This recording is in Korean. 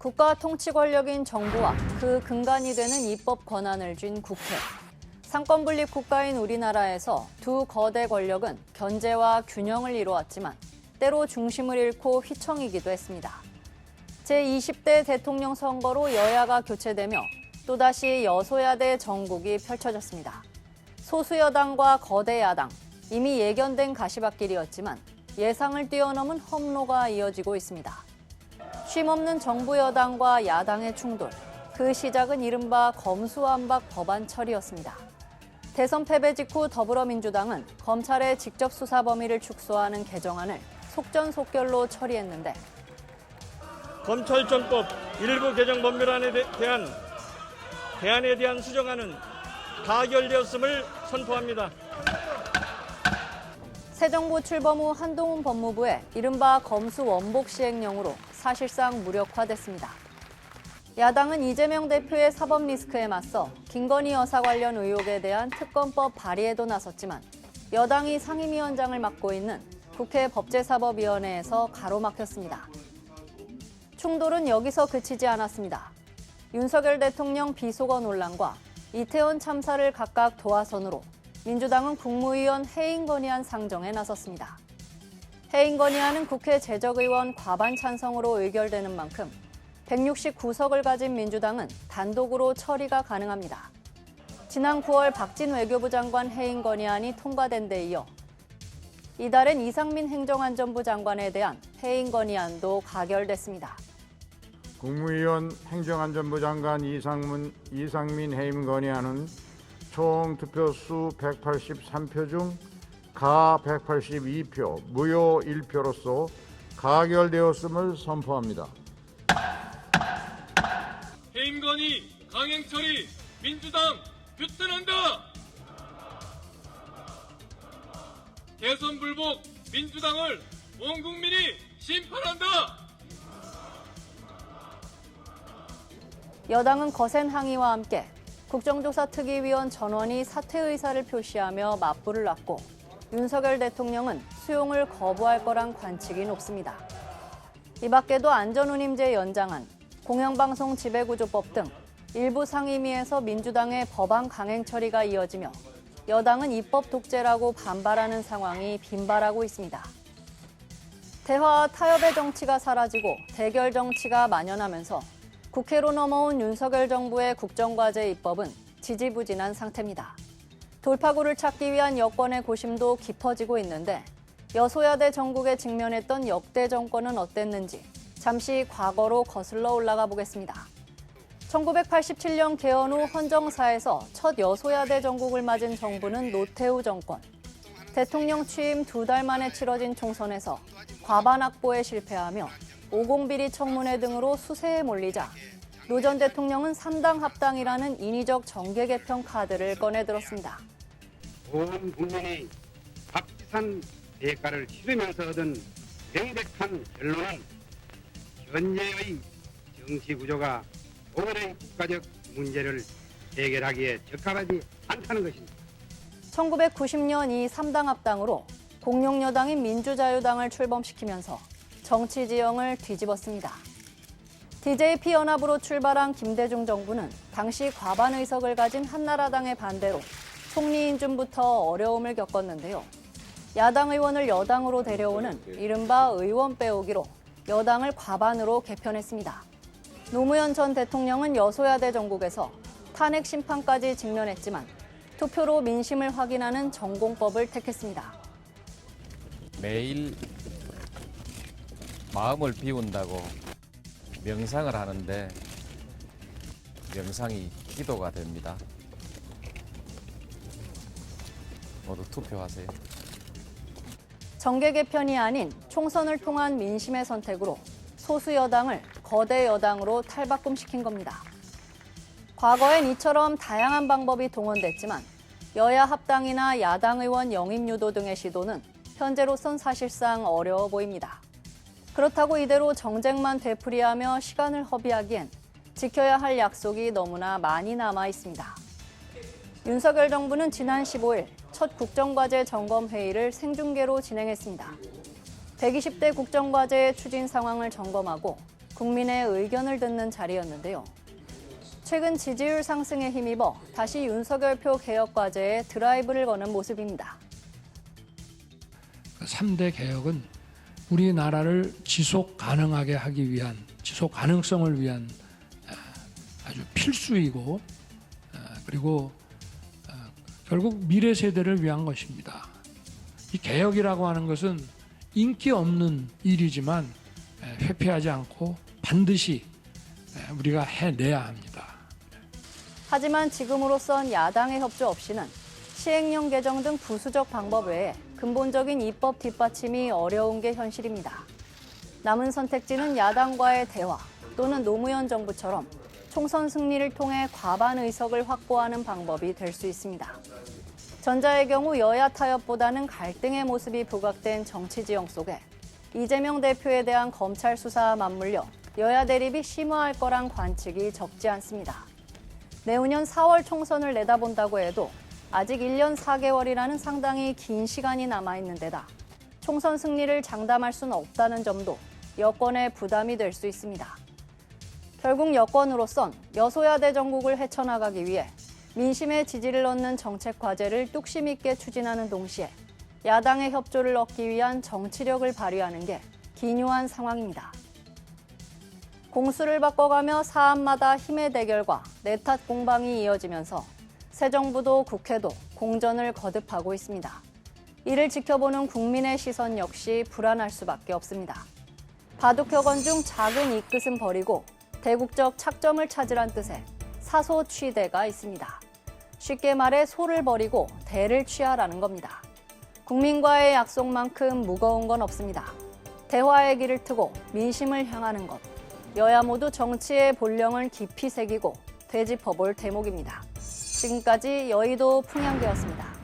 국가 통치 권력인 정부와 그 근간이 되는 입법 권한을 쥔 국회. 상권 분립 국가인 우리나라에서 두 거대 권력은 견제와 균형을 이루었지만 때로 중심을 잃고 휘청이기도 했습니다. 제20대 대통령 선거로 여야가 교체되며 또다시 여소야대 정국이 펼쳐졌습니다. 소수 여당과 거대 야당, 이미 예견된 가시밭길이었지만 예상을 뛰어넘은 험로가 이어지고 있습니다. 쉼없는 정부 여당과 야당의 충돌, 그 시작은 이른바 검수완박 법안 처리였습니다. 대선 패배 직후 더불어민주당은 검찰의 직접 수사 범위를 축소하는 개정안을 속전속결로 처리했는데 검찰청법 일부 개정 법률안에 대한 수정안은 가결되었음을 선포합니다. 새 정부 출범 후 한동훈 법무부의 이른바 검수 원복 시행령으로 사실상 무력화됐습니다. 야당은 이재명 대표의 사법 리스크에 맞서 김건희 여사 관련 의혹에 대한 특검법 발의에도 나섰지만 여당이 상임위원장을 맡고 있는 국회 법제사법위원회에서 가로막혔습니다. 충돌은 여기서 그치지 않았습니다. 윤석열 대통령 비속어 논란과 이태원 참사를 각각 도화선으로 민주당은 국무위원 해임 건의안 상정에 나섰습니다. 해임 건의안은 국회 재적의원 과반 찬성으로 의결되는 만큼 169석을 가진 민주당은 단독으로 처리가 가능합니다. 지난 9월 박진 외교부 장관 해임 건의안이 통과된 데 이어 이달엔 이상민 행정안전부 장관에 대한 해임 건의안도 가결됐습니다. 국무위원 행정안전부 장관 이상민 해임 건의안은 총 투표수 183표 중 가 182표, 무효 1표로서 가결되었음을 선포합니다. 해임 건의 강행 처리 민주당 규탄한다. 대선 불복 민주당을 온 국민이 심판한다. 여당은 거센 항의와 함께 국정조사 특위위원 전원이 사퇴 의사를 표시하며 맞불을 놨고 윤석열 대통령은 수용을 거부할 거란 관측이 높습니다. 이 밖에도 안전운임제 연장안, 공영방송 지배구조법 등 일부 상임위에서 민주당의 법안 강행 처리가 이어지며 여당은 입법 독재라고 반발하는 상황이 빈발하고 있습니다. 대화와 타협의 정치가 사라지고 대결 정치가 만연하면서 국회로 넘어온 윤석열 정부의 국정과제 입법은 지지부진한 상태입니다. 돌파구를 찾기 위한 여권의 고심도 깊어지고 있는데 여소야대 정국에 직면했던 역대 정권은 어땠는지 잠시 과거로 거슬러 올라가 보겠습니다. 1987년 개헌 후 헌정사에서 첫 여소야대 정국을 맞은 정부는 노태우 정권. 대통령 취임 2달 만에 치러진 총선에서 과반 확보에 실패하며 50비리 청문회 등으로 수세에 몰리자 노 전 대통령은 3당 합당이라는 인위적 정계 개편 카드를 꺼내들었습니다. 온 국민이 값비싼 대가를 치르면서 얻은 명백한 결론은 현재의 정치구조가 오늘의 국가적 문제를 해결하기에 적합하지 않다는 것입니다. 1990년 이 3당 합당으로 공룡 여당인 민주자유당을 출범시키면서 정치 지형을 뒤집었습니다. DJP 연합으로 출발한 김대중 정부는 당시 과반 의석을 가진 한나라당의 반대로 총리 인준부터 어려움을 겪었는데요. 야당 의원을 여당으로 데려오는 이른바 의원 빼오기로 여당을 과반으로 개편했습니다. 노무현 전 대통령은 여소야대 정국에서 탄핵 심판까지 직면했지만 투표로 민심을 확인하는 전공법을 택했습니다. 매일 마음을 비운다고 명상을 하는데 명상이 기도가 됩니다. 모두 투표하세요. 정계 개편이 아닌 총선을 통한 민심의 선택으로 소수 여당을 거대 여당으로 탈바꿈시킨 겁니다. 과거엔 이처럼 다양한 방법이 동원됐지만 여야 합당이나 야당 의원 영입 유도 등의 시도는 현재로선 사실상 어려워 보입니다. 그렇다고 이대로 정쟁만 되풀이하며 시간을 허비하기엔 지켜야 할 약속이 너무나 많이 남아 있습니다. 윤석열 정부는 지난 15일 첫 국정과제 점검회의를 생중계로 진행했습니다. 120대 국정과제의 추진 상황을 점검하고 국민의 의견을 듣는 자리였는데요. 최근 지지율 상승에 힘입어 다시 윤석열표 개혁 과제에 드라이브를 거는 모습입니다. 3대 개혁은 우리나라를 지속 가능하게 하기 위한, 지속 가능성을 위한 아주 필수이고, 그리고 결국 미래 세대를 위한 것입니다. 이 개혁이라고 하는 것은 인기 없는 일이지만 회피하지 않고 반드시 우리가 해내야 합니다. 하지만 지금으로선 야당의 협조 없이는 시행령 개정 등 부수적 방법 외에 근본적인 입법 뒷받침이 어려운 게 현실입니다. 남은 선택지는 야당과의 대화 또는 노무현 정부처럼 총선 승리를 통해 과반 의석을 확보하는 방법이 될 수 있습니다. 전자의 경우 여야 타협보다는 갈등의 모습이 부각된 정치 지형 속에 이재명 대표에 대한 검찰 수사와 맞물려 여야 대립이 심화할 거란 관측이 적지 않습니다. 내후년 4월 총선을 내다본다고 해도 아직 1년 4개월이라는 상당히 긴 시간이 남아있는 데다 총선 승리를 장담할 수는 없다는 점도 여권의 부담이 될 수 있습니다. 결국 여권으로선 여소야대 정국을 헤쳐나가기 위해 민심의 지지를 얻는 정책 과제를 뚝심 있게 추진하는 동시에 야당의 협조를 얻기 위한 정치력을 발휘하는 게 기묘한 상황입니다. 공수를 바꿔가며 사안마다 힘의 대결과 내탓 공방이 이어지면서 새 정부도 국회도 공전을 거듭하고 있습니다. 이를 지켜보는 국민의 시선 역시 불안할 수밖에 없습니다. 바둑격언 중 작은 이끝은 버리고 대국적 착점을 찾으란 뜻의 사소 취대가 있습니다. 쉽게 말해 소를 버리고 대를 취하라는 겁니다. 국민과의 약속만큼 무거운 건 없습니다. 대화의 길을 트고 민심을 향하는 것. 여야 모두 정치의 본령을 깊이 새기고 되짚어볼 대목입니다. 지금까지 여의도 풍향대였습니다.